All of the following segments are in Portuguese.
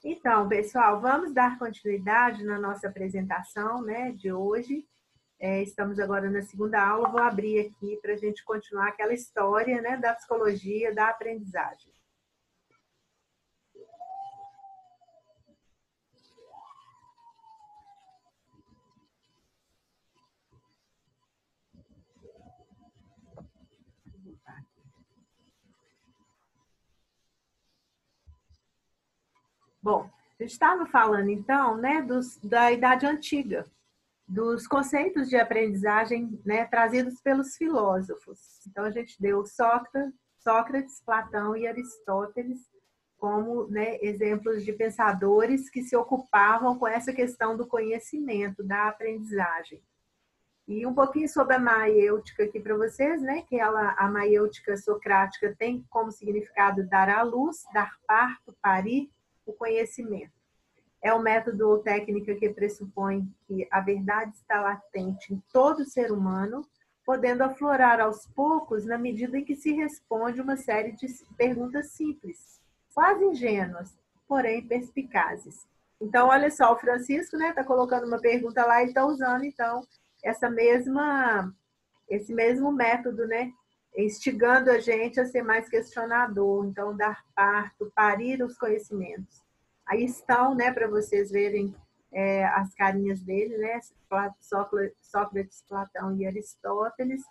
Então, pessoal, vamos dar continuidade na nossa apresentação, né, de hoje. Estamos agora na segunda aula. Vou abrir aqui para a gente continuar aquela história, né, da psicologia da aprendizagem. Bom, a gente estava falando então, né, da Idade Antiga, dos conceitos de aprendizagem, né, trazidos pelos filósofos. Então a gente deu Sócrates, Platão e Aristóteles como, né, exemplos de pensadores que se ocupavam com essa questão do conhecimento, da aprendizagem. E um pouquinho sobre a maiêutica aqui para vocês, né? Que a maiêutica socrática tem como significado dar à luz, dar parto, parir o conhecimento. É um método ou técnica que pressupõe que a verdade está latente em todo ser humano, podendo aflorar aos poucos na medida em que se responde uma série de perguntas simples, quase ingênuas, porém perspicazes. Então, olha só, o Francisco, né, está colocando uma pergunta lá e está usando, então, esse mesmo método, né, instigando a gente a ser mais questionador, então, dar parto, parir os conhecimentos. Aí estão, né, para vocês verem as carinhas dele, né, Sócrates, Platão e Aristóteles.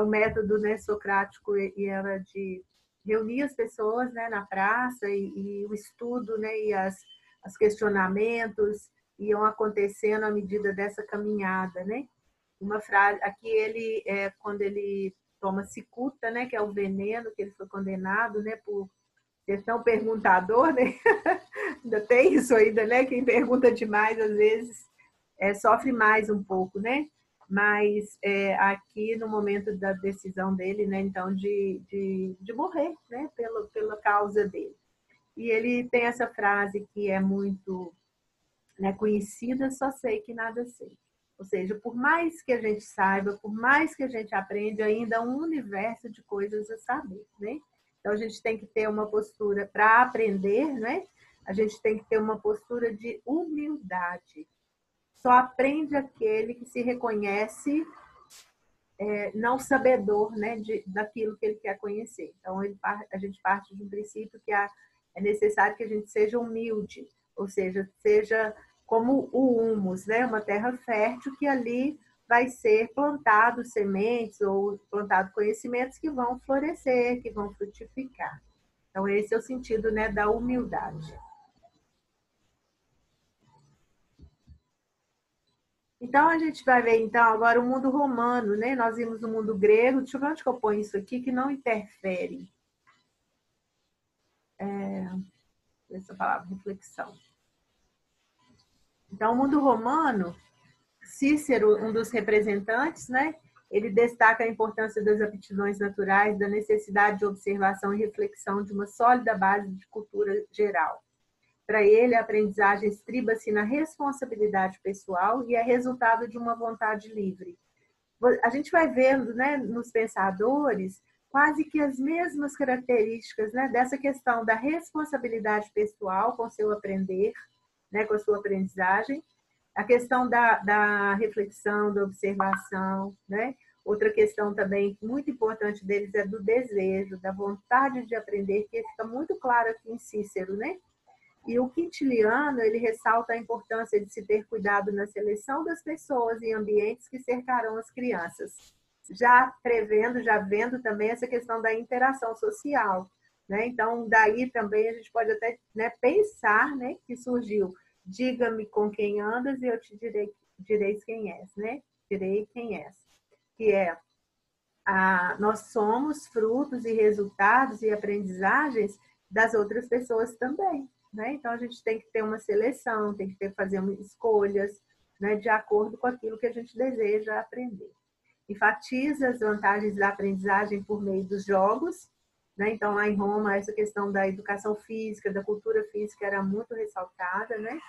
O método, né, socrático era de reunir as pessoas, né, na praça e o estudo, né, e os questionamentos iam acontecendo à medida dessa caminhada, né? Uma frase aqui quando ele toma cicuta, né, que é o veneno que ele foi condenado, né, por ser tão perguntador, né? Ainda tem isso ainda, né? Quem pergunta demais às vezes sofre mais um pouco, né? Mas aqui no momento da decisão dele, né, então de morrer, né, pela causa dele. E ele tem essa frase que é muito, né, conhecida: só sei que nada sei. Ou seja, por mais que a gente saiba, por mais que a gente aprende, ainda há um universo de coisas a saber, né? Então a gente tem que ter uma postura para aprender, né? A gente tem que ter uma postura de humildade. Só aprende aquele que se reconhece não sabedor, né, daquilo que ele quer conhecer. Então a gente parte de um princípio que é necessário que a gente seja humilde, ou seja, seja como o humus, né, uma terra fértil que ali vai ser plantado sementes ou plantado conhecimentos que vão florescer, que vão frutificar. Então esse é o sentido, né, da humildade. Então a gente vai ver então agora o mundo romano, né? Nós vimos o mundo grego. Deixa eu ver onde que eu ponho isso aqui que não interfere. Essa palavra, reflexão. Então, o mundo romano, Cícero, um dos representantes, né? Ele destaca a importância das aptidões naturais, da necessidade de observação e reflexão de uma sólida base de cultura geral. Para ele, a aprendizagem estriba-se na responsabilidade pessoal e é resultado de uma vontade livre. A gente vai vendo, né, nos pensadores quase que as mesmas características, né, dessa questão da responsabilidade pessoal com seu aprender, né, com a sua aprendizagem, a questão da reflexão, da observação, né? Outra questão também muito importante deles é do desejo, da vontade de aprender, que fica muito claro aqui em Cícero, né? E o Quintiliano, ele ressalta a importância de se ter cuidado na seleção das pessoas e ambientes que cercarão as crianças, já prevendo, já vendo também essa questão da interação social, né? Então, daí também a gente pode até, né, pensar, né, que surgiu: diga-me com quem andas e eu te direi quem és, né? Direi quem és. Que é, nós somos frutos e resultados e aprendizagens das outras pessoas também, né? Então a gente tem que ter uma seleção, tem que fazer escolhas, né, de acordo com aquilo que a gente deseja aprender. Enfatiza as vantagens da aprendizagem por meio dos jogos, né? Então lá em Roma essa questão da educação física, da cultura física era muito ressaltada, né?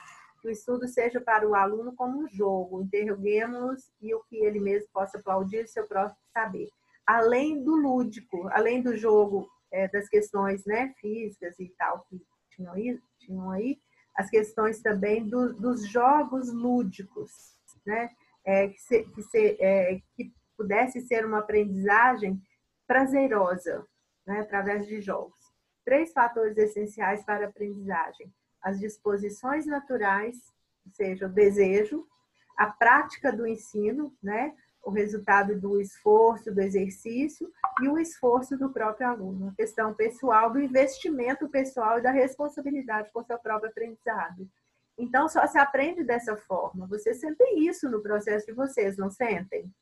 Que o estudo seja para o aluno como um jogo, interroguemos-nos e o que ele mesmo possa aplaudir seu próprio saber. Além do lúdico, além do jogo, das questões, né, físicas e tal que tinham aí, as questões também dos jogos lúdicos, né? Que pudesse ser uma aprendizagem prazerosa, né? Através de jogos. 3 fatores essenciais para a aprendizagem: as disposições naturais, ou seja, o desejo, a prática do ensino, né? O resultado do esforço, do exercício e o esforço do próprio aluno. A questão pessoal, do investimento pessoal e da responsabilidade por seu próprio aprendizado. Então, só se aprende dessa forma. Vocês sentem isso no processo de vocês, não sentem?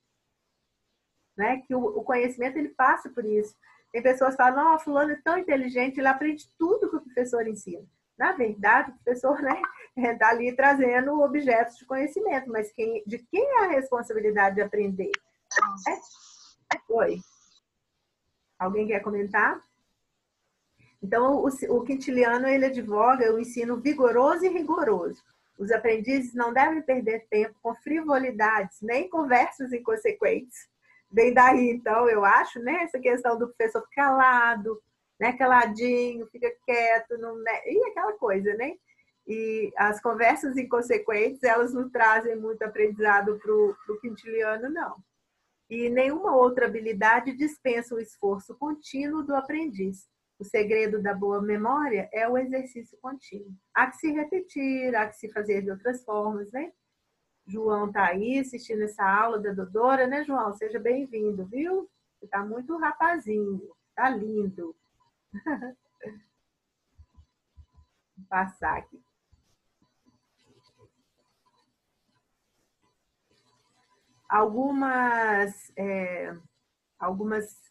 Né? Que o conhecimento, ele passa por isso. Tem pessoas que falam, não, fulano é tão inteligente, ele aprende tudo que o professor ensina. Na verdade, o professor, né, está ali trazendo objetos de conhecimento, mas de quem é a responsabilidade de aprender? Oi. Alguém quer comentar? Então, o Quintiliano, ele advoga o ensino vigoroso e rigoroso. Os aprendizes não devem perder tempo com frivolidades, nem conversas inconsequentes. Vem daí, então, eu acho, né, essa questão do professor calado, né, caladinho, fica quieto, não, né, e aquela coisa, né? E as conversas inconsequentes, elas não trazem muito aprendizado para o Quintiliano, não. E nenhuma outra habilidade dispensa o esforço contínuo do aprendiz. O segredo da boa memória é o exercício contínuo. Há que se repetir, há que se fazer de outras formas, né? João está aí assistindo essa aula da Dodora, né, João? Seja bem-vindo, viu? Você está muito rapazinho, tá lindo. Vou passar aqui. Algumas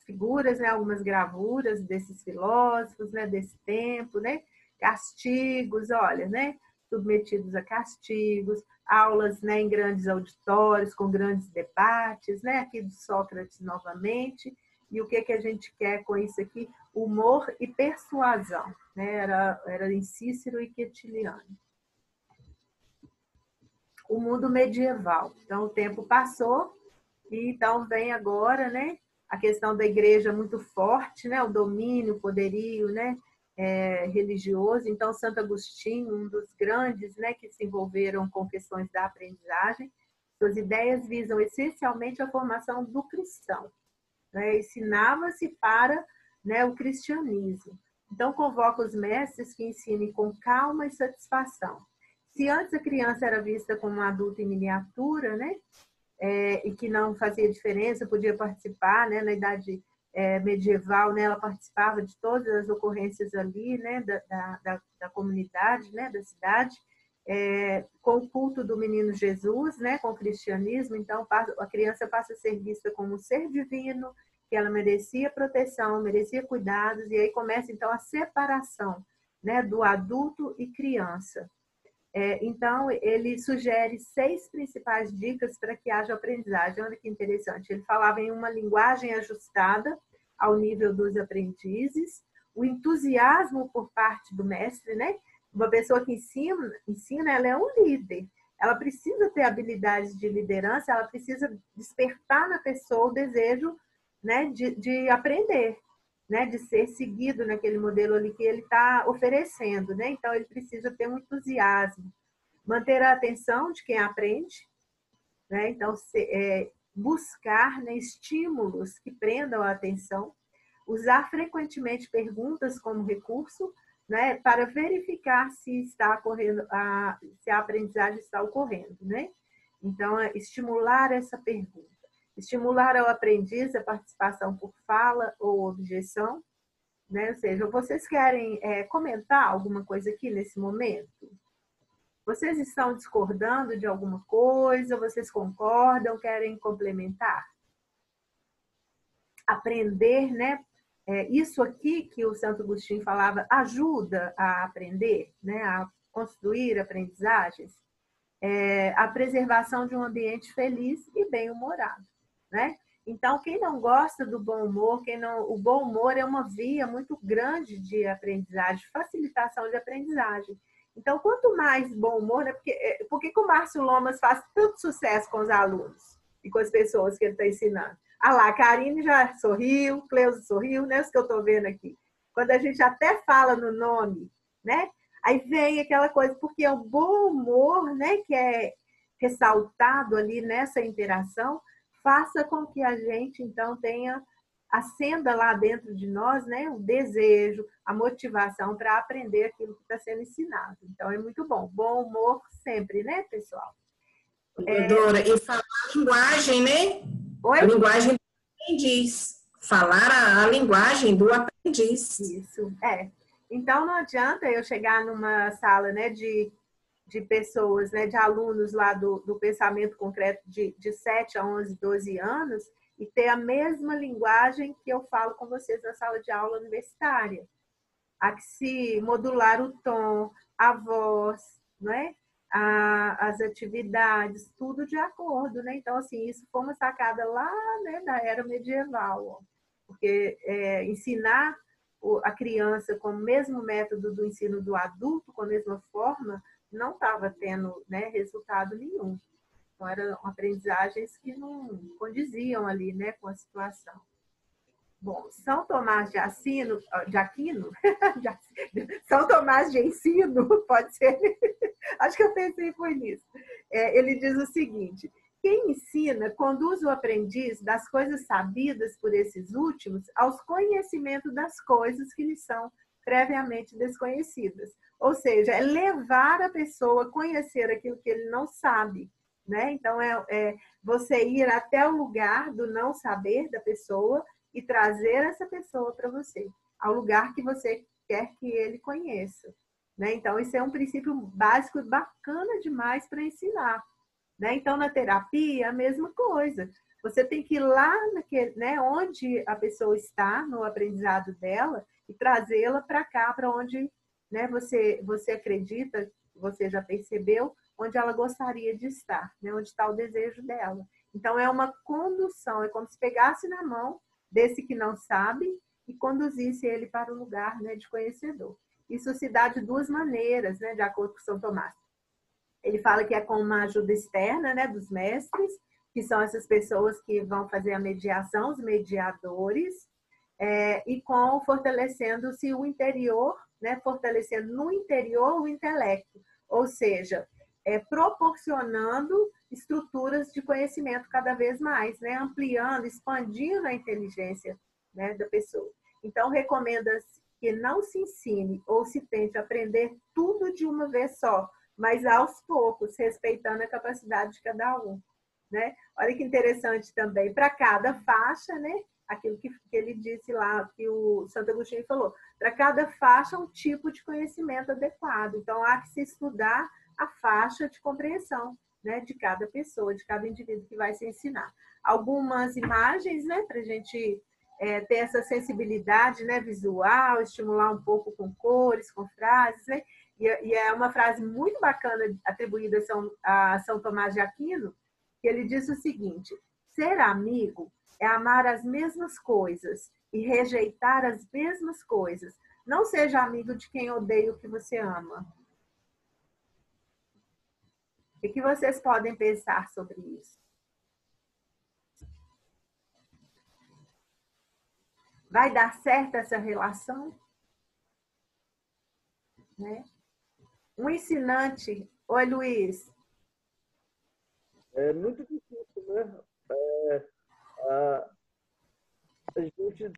figuras, né, algumas gravuras desses filósofos, né, desse tempo, né, castigos, olha, né, submetidos a castigos, aulas, né, em grandes auditórios, com grandes debates, né, aqui do Sócrates novamente, e o que a gente quer com isso aqui? Humor e persuasão, né, era em Cícero e Quintiliano. O mundo medieval, então o tempo passou, e então vem agora, né, a questão da igreja muito forte, né, o domínio, o poderio, né, religioso. Então, Santo Agostinho, um dos grandes, né, que se envolveram com questões da aprendizagem, suas ideias visam essencialmente a formação do cristão, né, ensinava-se para, né, o cristianismo. Então, convoca os mestres que ensinem com calma e satisfação. Se antes a criança era vista como um adulto em miniatura, né, e que não fazia diferença, podia participar, né, na idade medieval, né, ela participava de todas as ocorrências ali, né, da comunidade, né, da cidade, com o culto do menino Jesus, né, com o cristianismo. Então a criança passa a ser vista como um ser divino, que ela merecia proteção, merecia cuidados, e aí começa então a separação, né, do adulto e criança. Então, ele sugere 6 principais dicas para que haja aprendizagem. Olha que interessante. Ele falava em uma linguagem ajustada ao nível dos aprendizes, o entusiasmo por parte do mestre, né? Uma pessoa que ensina, ela é um líder. Ela precisa ter habilidades de liderança, ela precisa despertar na pessoa o desejo, né, de aprender, né, de ser seguido naquele modelo ali que ele está oferecendo, né? Então, ele precisa ter um entusiasmo, manter a atenção de quem aprende, né? Então, buscar, né, estímulos que prendam a atenção, usar frequentemente perguntas como recurso, né, para verificar se se a aprendizagem está ocorrendo, né? Então, estimular essa pergunta. Estimular ao aprendiz a participação por fala ou objeção, né? Ou seja, vocês querem comentar alguma coisa aqui nesse momento? Vocês estão discordando de alguma coisa? Vocês concordam? Querem complementar? Aprender, né? Isso aqui que o Santo Agostinho falava ajuda a aprender, né? A construir aprendizagens. A preservação de um ambiente feliz e bem-humorado, né? Então, quem não gosta do bom humor, o bom humor é uma via muito grande de aprendizagem, facilitação de aprendizagem. Então, quanto mais bom humor, né? Por que o Márcio Lomas faz tanto sucesso com os alunos e com as pessoas que ele está ensinando? Ah lá, a Karine já sorriu, Cleusa sorriu, né? Os que eu estou vendo aqui. Quando a gente até fala no nome, né? Aí vem aquela coisa, porque o bom humor, né, que é ressaltado ali nessa interação, faça com que a gente, então, tenha, acenda lá dentro de nós, né, o desejo, a motivação para aprender aquilo que está sendo ensinado. Então, é muito bom. Bom humor sempre, né, pessoal? Dora, e falar a linguagem, né? Oi? A linguagem do aprendiz. Falar a linguagem do aprendiz. Isso, é. Então, não adianta eu chegar numa sala, né, de pessoas, né, de alunos lá do pensamento concreto de 7 a 11, 12 anos e ter a mesma linguagem que eu falo com vocês na sala de aula universitária. Há que se modular o tom, a voz, né? As atividades, tudo de acordo, né? Então, assim, isso foi uma sacada lá, né, da era medieval, ó. Porque ensinar a criança com o mesmo método do ensino do adulto, com a mesma forma, não estava tendo, né, resultado nenhum. Então, eram aprendizagens que não condiziam ali, né, com a situação. Bom, São Tomás de Aquino, São Tomás de Ensino, pode ser, acho que eu pensei foi nisso. Ele diz o seguinte: quem ensina conduz o aprendiz das coisas sabidas por esses últimos aos conhecimentos das coisas que lhe são previamente desconhecidas. Ou seja, é levar a pessoa a conhecer aquilo que ele não sabe, né? Então, você ir até o lugar do não saber da pessoa e trazer essa pessoa para você, ao lugar que você quer que ele conheça. Né? Então, isso é um princípio básico e bacana demais para ensinar. Né? Então, na terapia, a mesma coisa. Você tem que ir lá naquele, né, onde a pessoa está, no aprendizado dela, e trazê-la para cá, para onde, né, você acredita, você já percebeu, onde ela gostaria de estar, né, onde está o desejo dela. Então, é uma condução, é como se pegasse na mão desse que não sabe e conduzisse ele para o lugar, né, de conhecedor. Isso se dá de duas maneiras, né, de acordo com São Tomás. Ele fala que é com uma ajuda externa, né, dos mestres, que são essas pessoas que vão fazer a mediação, os mediadores, e com fortalecendo-se o interior, né, fortalecendo no interior o intelecto, ou seja, proporcionando estruturas de conhecimento cada vez mais, né, ampliando, expandindo a inteligência, né, da pessoa. Então, recomenda-se que não se ensine ou se tente aprender tudo de uma vez só, mas aos poucos, respeitando a capacidade de cada um. Né? Olha que interessante também, para cada faixa, né? Aquilo que ele disse lá, que o Santo Agostinho falou, para cada faixa um tipo de conhecimento adequado. Então, há que se estudar a faixa de compreensão, né, de cada pessoa, de cada indivíduo que vai se ensinar. Algumas imagens, né, para a gente ter essa sensibilidade, né, visual, estimular um pouco com cores, com frases, né? E é uma frase muito bacana atribuída a São Tomás de Aquino, que ele diz o seguinte: ser amigo é amar as mesmas coisas e rejeitar as mesmas coisas. Não seja amigo de quem odeia o que você ama. O que vocês podem pensar sobre isso? Vai dar certo essa relação? Né? Um ensinante. Oi, Luiz. É muito difícil, né? A, a gente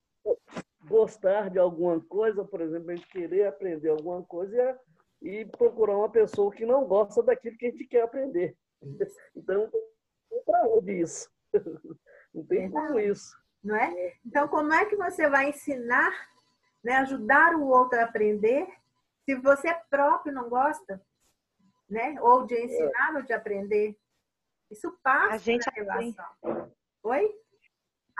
gostar de alguma coisa, por exemplo, a gente querer aprender alguma coisa e procurar uma pessoa que não gosta daquilo que a gente quer aprender. Então, não tem pra onde isso. Não tem como isso. Não é? Então, como é que você vai ensinar, né, ajudar o outro a aprender, se você próprio não gosta, né? Ou de ensinar ou de aprender? Isso passa na relação. Oi?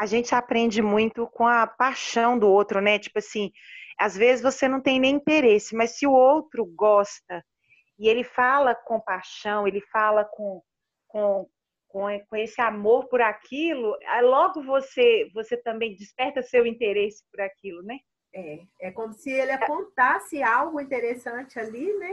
A gente aprende muito com a paixão do outro, né? Tipo assim, às vezes você não tem nem interesse, mas se o outro gosta e ele fala com paixão, ele fala com esse amor por aquilo, logo você também desperta seu interesse por aquilo, né? É como se ele apontasse algo interessante ali, né?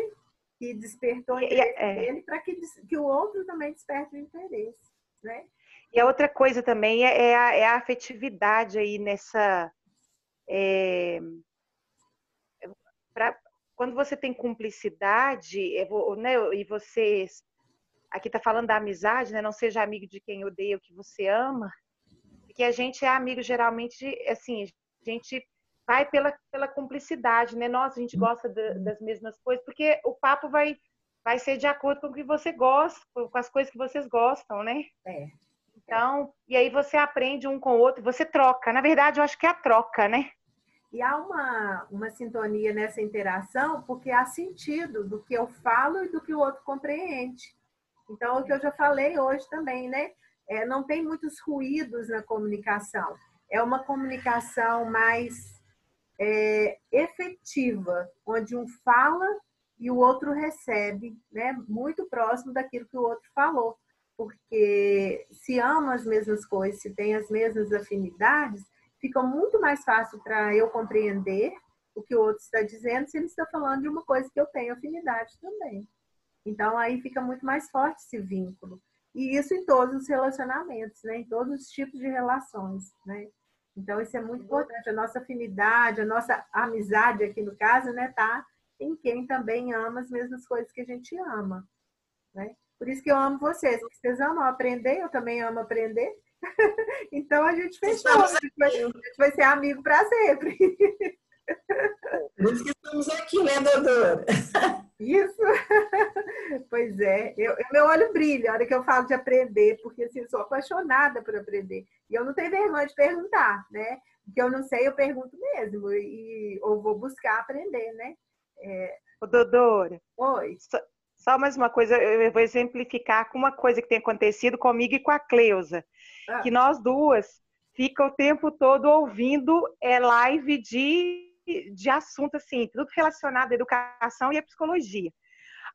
Que despertou o interesse dele para que o outro também desperte o interesse, né? E a outra coisa também é a afetividade aí nessa... quando você tem cumplicidade, né, e vocês, aqui tá falando da amizade, né, não seja amigo de quem odeia o que você ama, porque a gente é amigo geralmente, assim, a gente vai pela cumplicidade, né? Nossa, a gente gosta das mesmas coisas, porque o papo vai ser de acordo com o que você gosta, com as coisas que vocês gostam, né? É. Então, e aí você aprende um com o outro, você troca. Na verdade, eu acho que é a troca, né? E há uma sintonia nessa interação, porque há sentido do que eu falo e do que o outro compreende. Então, o que eu já falei hoje também, né? Não tem muitos ruídos na comunicação. É uma comunicação mais efetiva, onde um fala e o outro recebe, né? Muito próximo daquilo que o outro falou. Porque se ama as mesmas coisas, se tem as mesmas afinidades, fica muito mais fácil para eu compreender o que o outro está dizendo se ele está falando de uma coisa que eu tenho afinidade também. Então, aí fica muito mais forte esse vínculo. E isso em todos os relacionamentos, né? Em todos os tipos de relações, né? Então, isso é muito importante. A nossa afinidade, a nossa amizade aqui no caso, né? Tá em quem também ama as mesmas coisas que a gente ama, né? Por isso que eu amo vocês. Porque vocês amam aprender, eu também amo aprender. Então, a gente fechou. A gente vai ser amigo para sempre. Por isso que estamos aqui, né, doutora? Isso. Pois é. Meu olho brilha a hora que eu falo de aprender, porque assim, eu sou apaixonada por aprender. E eu não tenho vergonha de perguntar, né? O que eu não sei, eu pergunto mesmo. Ou vou buscar aprender, né? Ô, Dodora, Oi. só mais uma coisa, eu vou exemplificar com uma coisa que tem acontecido comigo e com a Cleusa, que nós duas fica o tempo todo ouvindo live de assunto, assim, tudo relacionado à educação e à psicologia.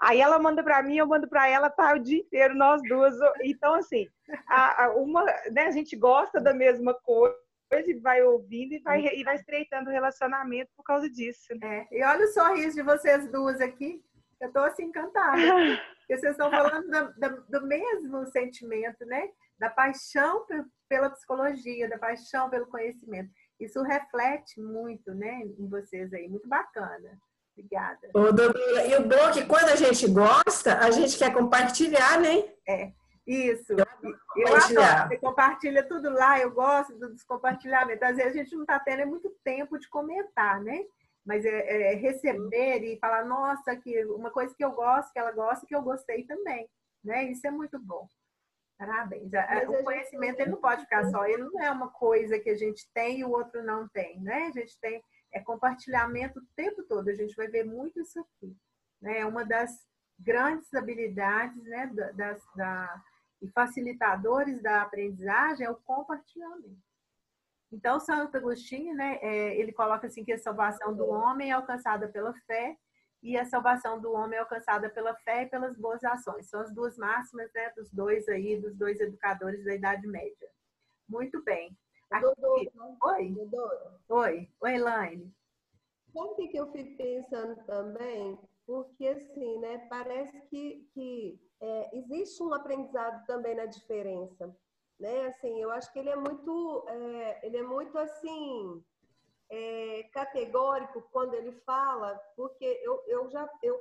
Aí ela manda para mim, eu mando para ela, tá o dia inteiro, nós duas. Então, assim, né, a gente gosta da mesma coisa e vai ouvindo e vai estreitando o relacionamento por causa disso. E olha o sorriso de vocês duas aqui. Eu estou assim encantada. Porque vocês estão falando do mesmo sentimento, né? Da paixão pela psicologia, da paixão pelo conhecimento. Isso reflete muito, né, em vocês aí. Muito bacana. Obrigada. Ô, doutora, e o bom é que quando a gente gosta, a gente quer compartilhar, né? Isso. Eu adoro. Você compartilha tudo lá, eu gosto dos compartilhamentos. Às vezes a gente não está tendo muito tempo de comentar, né? Mas receber e falar, nossa, que uma coisa que eu gosto, que ela gosta, que eu gostei também, né? Isso é muito bom. Parabéns. O conhecimento ele não pode ficar só, ele não é uma coisa que a gente tem e o outro não tem, né? A gente tem compartilhamento o tempo todo, a gente vai ver muito isso aqui, né? É uma das grandes habilidades, né, e facilitadores da aprendizagem é o compartilhamento. Então, Santo Agostinho, né, ele coloca assim que a salvação do homem é alcançada pela fé e a salvação do homem é alcançada pela fé e pelas boas ações. São as duas máximas, né, dos dois educadores da Idade Média. Muito bem. Aqui... Oi? Oi, Elaine. Sabe o que eu fico pensando também? Porque, assim, né, parece que existe um aprendizado também na diferença. Né? Assim, eu acho que ele é muito assim, categórico quando ele fala, porque eu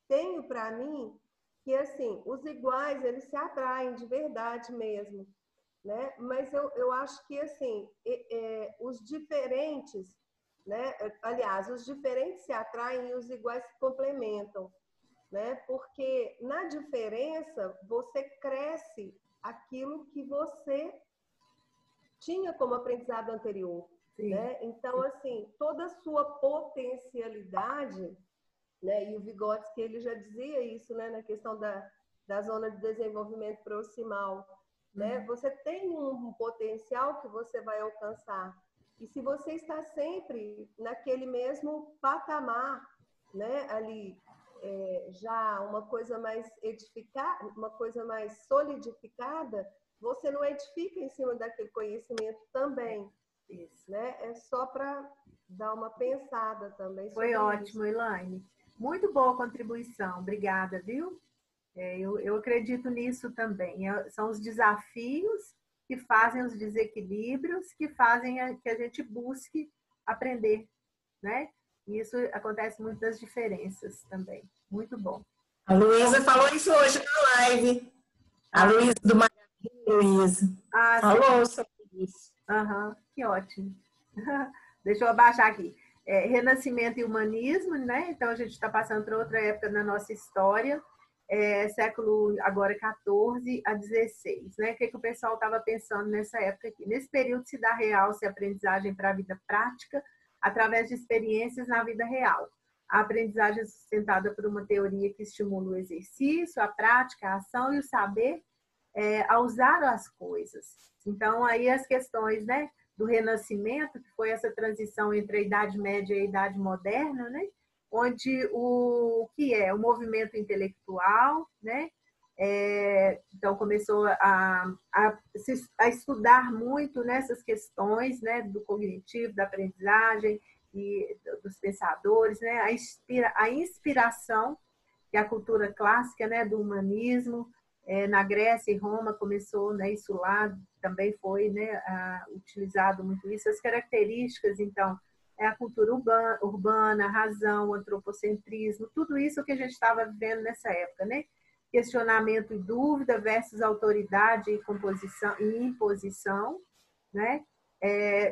tenho para mim que assim, os iguais eles se atraem de verdade mesmo, né? Mas eu acho que assim, os diferentes, né? Aliás, os diferentes se atraem e os iguais se complementam, né? Porque na diferença você cresce aquilo que você tinha como aprendizado anterior, né? Então, assim, toda a sua potencialidade, né? E o Vygotsky, ele já dizia isso, né? Na questão da zona de desenvolvimento proximal, né? Você tem um potencial que você vai alcançar. E se você está sempre naquele mesmo patamar, né? Ali, já uma coisa mais edificada, uma coisa mais solidificada, você não edifica em cima daquele conhecimento também. Isso, né? É só para dar uma pensada também. Foi ótimo, Elaine. Muito boa contribuição. Obrigada, viu? Eu acredito nisso também. São os desafios que fazem os desequilíbrios, que fazem que a gente busque aprender, né? E isso acontece muito das diferenças também. Muito bom. A Luísa falou isso hoje na live. A Luísa do Magazine Luísa. Falou sobre isso. Que ótimo. Deixa eu abaixar aqui. Renascimento e humanismo, né? Então, a gente está passando para outra época na nossa história. Século agora 14 a 16, né? O que o pessoal estava pensando nessa época aqui? Nesse período se dá realce a aprendizagem para a vida prática através de experiências na vida real. A aprendizagem é sustentada por uma teoria que estimula o exercício, a prática, a ação e o saber a usar as coisas. Então, aí as questões, né, do Renascimento, que foi essa transição entre a Idade Média e a Idade Moderna, né? Onde o movimento intelectual, né? Então começou a estudar muito nessas questões, né? Do cognitivo, da aprendizagem e dos pensadores, né? A inspiração que a cultura clássica, né? Do humanismo na Grécia e Roma começou, né? Isso lá também foi, né? Utilizado muito isso, as características, então a cultura urbana, a razão, o antropocentrismo, tudo isso que a gente estava vivendo nessa época, né? Questionamento e dúvida versus autoridade e imposição, né?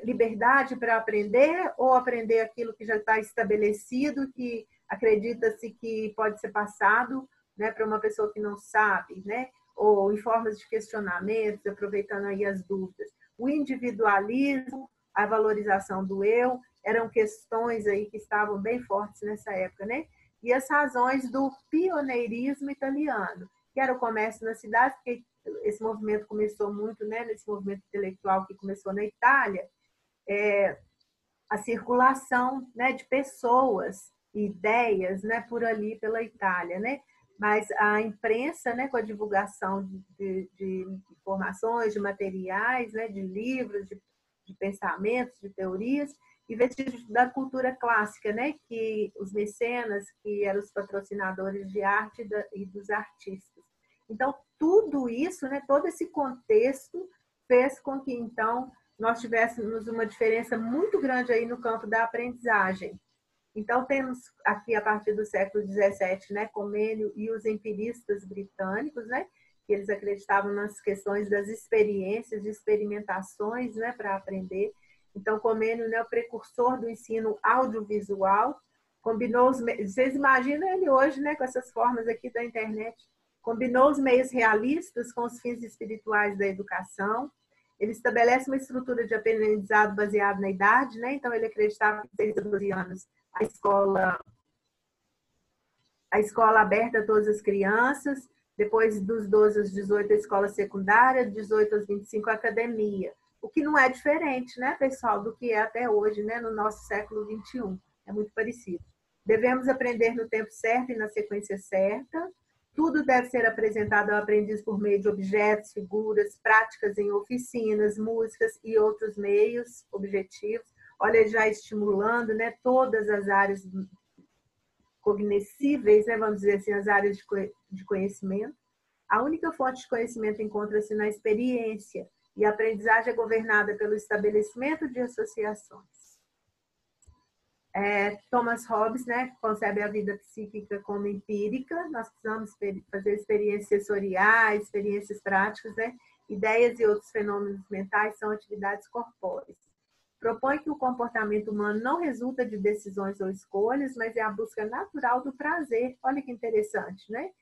Liberdade para aprender ou aprender aquilo que já está estabelecido, que acredita-se que pode ser passado, né, para uma pessoa que não sabe, né? Ou em formas de questionamentos, aproveitando aí as dúvidas. O individualismo, a valorização do eu, eram questões aí que estavam bem fortes nessa época, né? E as razões do pioneirismo italiano, que era o comércio na cidade, porque esse movimento começou muito, né? Nesse movimento intelectual que começou na Itália, a circulação, né, de pessoas e ideias, né, por ali pela Itália, né? Mas a imprensa, né, com a divulgação de informações, de materiais, né, de livros, de pensamentos, de teorias, e vestígios da cultura clássica, né? Que os mecenas, que eram os patrocinadores de arte e dos artistas. Então, tudo isso, né? Todo esse contexto fez com que, então, nós tivéssemos uma diferença muito grande aí no campo da aprendizagem. Então, temos aqui, a partir do século XVII, né? Comênio e os empiristas britânicos, né? Que eles acreditavam nas questões das experiências, de experimentações, né? Para aprender. Então, Comênio, né, o precursor do ensino audiovisual, combinou vocês imaginam ele hoje, né, com essas formas aqui da internet, combinou os meios realistas com os fins espirituais da educação. Ele estabelece uma estrutura de aprendizado baseado na idade, né? Então ele acreditava que 6 a 12 anos a escola aberta a todas as crianças, depois dos 12 aos 18 a escola secundária, 18 aos 25 a academia. O que não é diferente, né, pessoal, do que é até hoje, né, no nosso século XXI. É muito parecido. Devemos aprender no tempo certo e na sequência certa. Tudo deve ser apresentado ao aprendiz por meio de objetos, figuras, práticas em oficinas, músicas e outros meios objetivos. Olha, já estimulando, né, todas as áreas cognoscíveis, né, vamos dizer assim, as áreas de conhecimento. A única fonte de conhecimento encontra-se na experiência, e a aprendizagem é governada pelo estabelecimento de associações. Thomas Hobbes, né, concebe a vida psíquica como empírica. Nós precisamos fazer experiências sensoriais, experiências práticas, né? Ideias e outros fenômenos mentais são atividades corpóreas. Propõe que o comportamento humano não resulta de decisões ou escolhas, mas é a busca natural do prazer. Olha que interessante, né?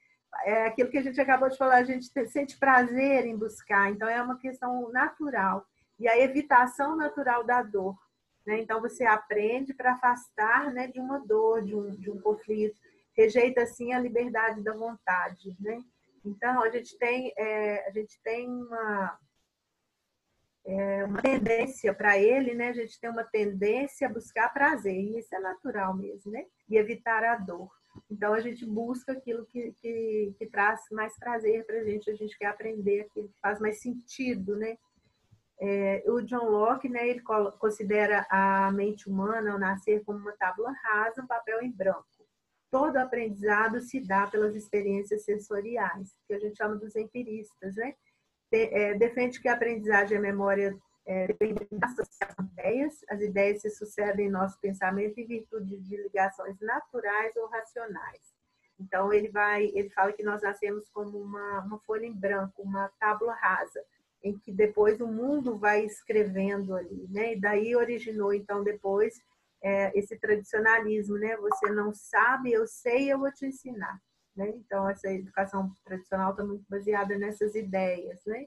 É aquilo que a gente acabou de falar, a gente sente prazer em buscar, então é uma questão natural. E a evitação natural da dor, né? Então você aprende para afastar, né, de uma dor, de um conflito, rejeita assim a liberdade da vontade, né? Então a gente tem uma tendência para ele, né? A gente tem uma tendência a buscar prazer, e isso é natural mesmo, né? E evitar a dor. Então, a gente busca aquilo que traz mais prazer para a gente quer aprender aquilo que faz mais sentido, né? O John Locke, né, ele considera a mente humana, ao nascer, como uma tábua rasa, um papel em branco. Todo aprendizado se dá pelas experiências sensoriais, que a gente chama dos empiristas, né? Defende que a aprendizagem é memória dependendo da associação de ideias. As ideias se sucedem em nosso pensamento em virtude de ligações naturais ou racionais. Então, ele fala que nós nascemos como uma folha em branco, uma tábua rasa, em que depois o mundo vai escrevendo ali, né? E daí originou, então, depois, esse tradicionalismo, né? Você não sabe, eu sei, eu vou te ensinar, né? Então, essa educação tradicional está muito baseada nessas ideias, né?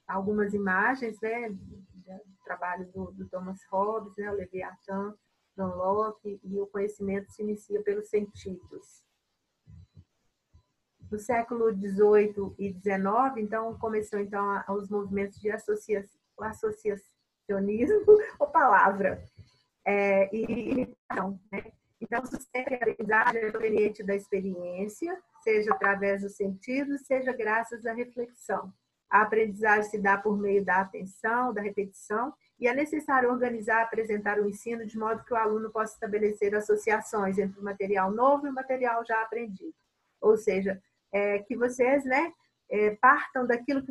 Algumas imagens, né? Do trabalho do Thomas Hobbes, né? O Leviatã, John Locke, e o conhecimento se inicia pelos sentidos. No século XVIII e XIX, então, começou então, os movimentos de associacionismo, ou palavra, e imitação, né? Então, o sistema de aprendizagem é proveniente da experiência, seja através dos sentidos, seja graças à reflexão. A aprendizagem se dá por meio da atenção, da repetição, e é necessário organizar e apresentar o ensino de modo que o aluno possa estabelecer associações entre o material novo e o material já aprendido. Ou seja, que vocês, né, partam daquilo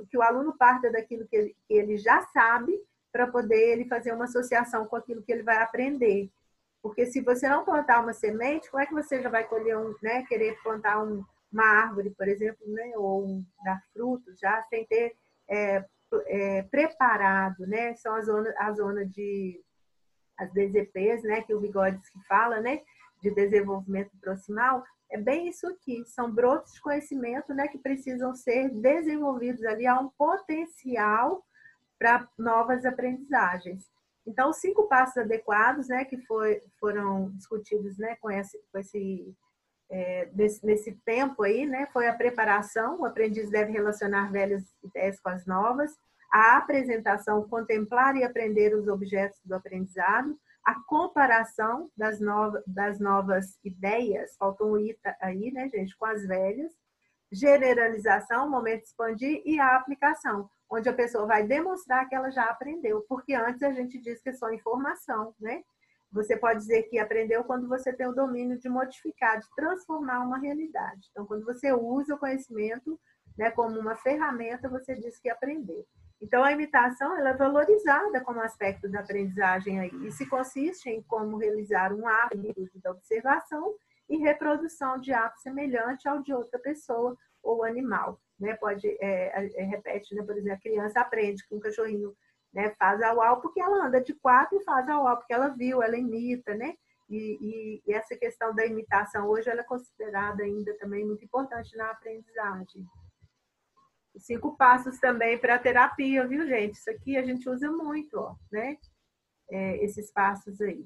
que o aluno parta daquilo que ele já sabe, para poder ele fazer uma associação com aquilo que ele vai aprender. Porque se você não plantar uma semente, como é que você já vai colher né, querer plantar uma árvore, por exemplo, né, ou dar frutos já sem ter preparado, né? São a zona de as DZPs, né, que o Vygotsky que fala, né, de desenvolvimento proximal. É bem isso aqui, são brotos de conhecimento, né, que precisam ser desenvolvidos ali, há um potencial para novas aprendizagens. Então, os 5 passos adequados, né, que foram discutidos, né, nesse tempo aí, né, foi a preparação, o aprendiz deve relacionar velhas ideias com as novas, a apresentação, contemplar e aprender os objetos do aprendizado, a comparação das novas ideias, faltou um I aí, né, gente, com as velhas, generalização, momento de expandir, e a aplicação, onde a pessoa vai demonstrar que ela já aprendeu, porque antes a gente diz que é só informação, né? Você pode dizer que aprendeu quando você tem o domínio de modificar, de transformar uma realidade. Então, quando você usa o conhecimento, né, como uma ferramenta, você diz que aprendeu. Então, a imitação ela é valorizada como aspecto da aprendizagem aí, e se consiste em como realizar um ato da observação e reprodução de ato semelhante ao de outra pessoa ou animal. Né? Repete, né? Por exemplo, a criança aprende que um cachorrinho, né, faz au-au porque ela anda de 4 e faz au-au porque ela viu, ela imita, né? E essa questão da imitação hoje ela é considerada ainda também muito importante na aprendizagem. Os 5 passos também para a terapia, viu, gente? Isso aqui a gente usa muito, ó, né? Esses passos aí.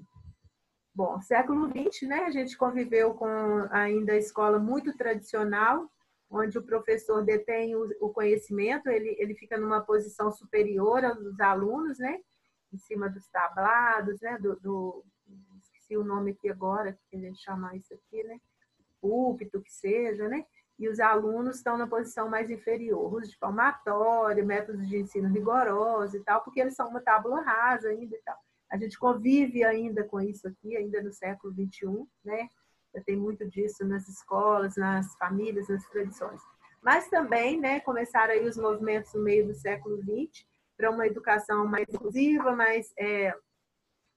Bom, século XX, né? A gente conviveu com ainda a escola muito tradicional, onde o professor detém o conhecimento, ele fica numa posição superior aos alunos, né? Em cima dos tablados, né? Esqueci o nome aqui agora, que a gente chama isso aqui, né? Púlpito, que seja, né? E os alunos estão na posição mais inferior, uso de palmatório, métodos de ensino rigoroso e tal, porque eles são uma tábua rasa ainda e tal. A gente convive ainda com isso aqui, ainda no século XXI, né? Já tem muito disso nas escolas, nas famílias, nas tradições. Mas também, né, começaram aí os movimentos no meio do século XX para uma educação mais inclusiva,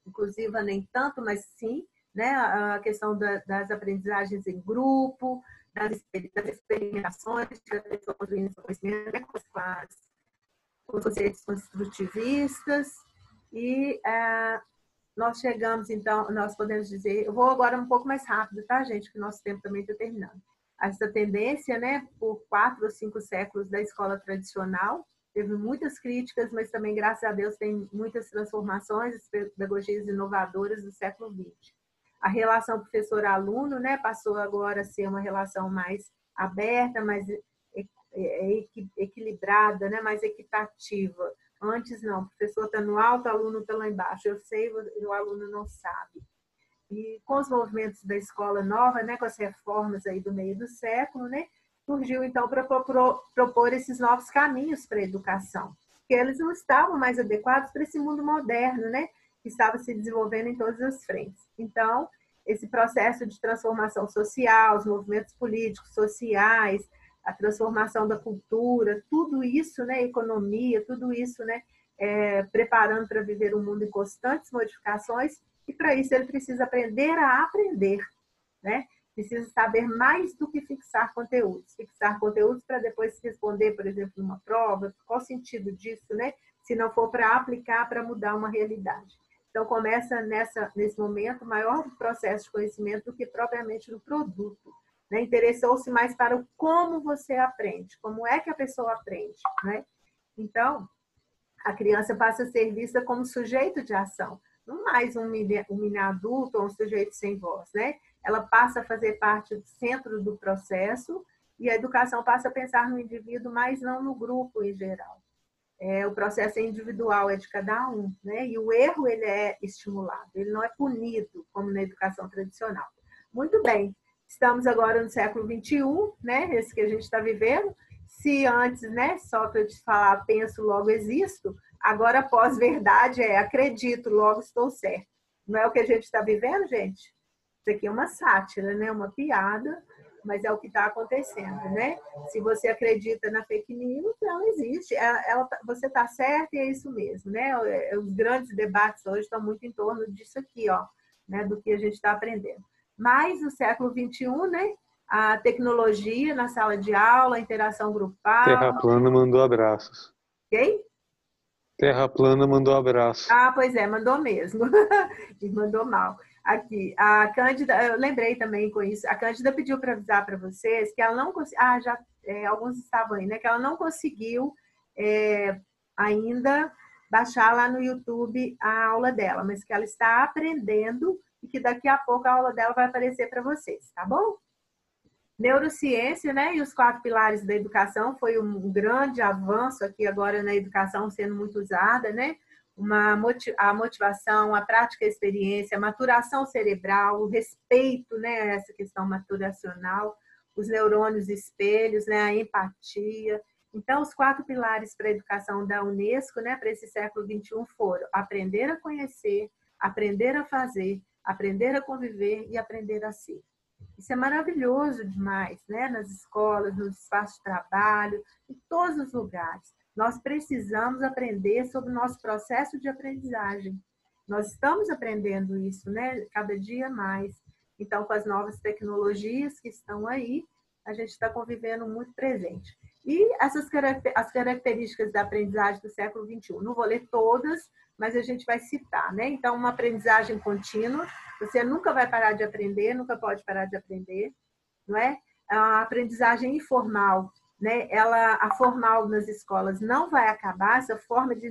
inclusiva nem tanto, mas sim, né, a questão das aprendizagens em grupo, das experimentações, que a pessoa construindo seu conhecimento, né, com os conceitos construtivistas. E nós chegamos, então, nós podemos dizer, eu vou agora um pouco mais rápido, tá, gente, que o nosso tempo também está terminando. Essa tendência, né, por 4 ou 5 séculos da escola tradicional, teve muitas críticas, mas também, graças a Deus, tem muitas transformações, as pedagogias inovadoras do século XX. A relação professor-aluno, né, passou agora a ser uma relação mais aberta, mais equilibrada, né, mais equitativa. Antes não, o professor está no alto, o aluno está lá embaixo. Eu sei, o aluno não sabe. E com os movimentos da escola nova, né, com as reformas aí do meio do século, né, surgiu então para propor esses novos caminhos para a educação, porque eles não estavam mais adequados para esse mundo moderno, né, que estava se desenvolvendo em todas as frentes. Então, esse processo de transformação social, os movimentos políticos, sociais, a transformação da cultura, tudo isso, né, economia, tudo isso, né, preparando para viver um mundo em constantes modificações, e para isso ele precisa aprender a aprender, né? Precisa saber mais do que fixar conteúdos. Fixar conteúdos para depois responder, por exemplo, numa prova. Qual o sentido disso, né? Se não for para aplicar, para mudar uma realidade. Então, começa nesse momento maior processo de conhecimento do que propriamente no produto. Né? Interessou-se mais para o como você aprende, como é que a pessoa aprende. Né? Então, a criança passa a ser vista como sujeito de ação, não mais um mini adulto ou um sujeito sem voz. Né? Ela passa a fazer parte do centro do processo e a educação passa a pensar no indivíduo, mas não no grupo em geral. O processo é individual, é de cada um, né? E o erro, ele é estimulado, ele não é punido, como na educação tradicional. Muito bem, estamos agora no século XXI, né? Esse que a gente está vivendo. Se antes, né, Sócrates falava, penso, logo existo, agora pós-verdade acredito, logo estou certo. Não é o que a gente está vivendo, gente? Isso aqui é uma sátira, né? Uma piada, mas é o que está acontecendo, né? Se você acredita na fake news, ela existe. Você está certo e é isso mesmo, né? Os grandes debates hoje estão muito em torno disso aqui, ó, né? Do que a gente está aprendendo. Mas no século XXI, né? A tecnologia na sala de aula, a interação grupal. Terra plana mandou abraços. Quem? Terra plana mandou abraço. Ah, pois é, mandou mesmo. E mandou mal. Aqui, a Cândida, eu lembrei também com isso, a Cândida pediu para avisar para vocês que ela não conseguiu, alguns estavam aí, né? Que ela não conseguiu ainda baixar lá no YouTube a aula dela, mas que ela está aprendendo e que daqui a pouco a aula dela vai aparecer para vocês, tá bom? Neurociência, né? E os 4 pilares da educação foi um grande avanço aqui agora na educação sendo muito usada, né? A motivação, a prática, a experiência, a maturação cerebral, o respeito, né, essa questão maturacional, os neurônios espelhos, né, a empatia. Então, os 4 pilares para a educação da Unesco, né, para esse século XXI foram aprender a conhecer, aprender a fazer, aprender a conviver e aprender a ser. Isso é maravilhoso demais, né, nas escolas, nos espaços de trabalho, em todos os lugares. Nós precisamos aprender sobre o nosso processo de aprendizagem. Nós estamos aprendendo isso, né? Cada dia mais. Então, com as novas tecnologias que estão aí, a gente está convivendo muito presente. E as características da aprendizagem do século XXI. Não vou ler todas, mas a gente vai citar, né? Então, uma aprendizagem contínua. Você nunca vai parar de aprender, nunca pode parar de aprender, não é? A aprendizagem informal. Né? A formal nas escolas não vai acabar, essa forma de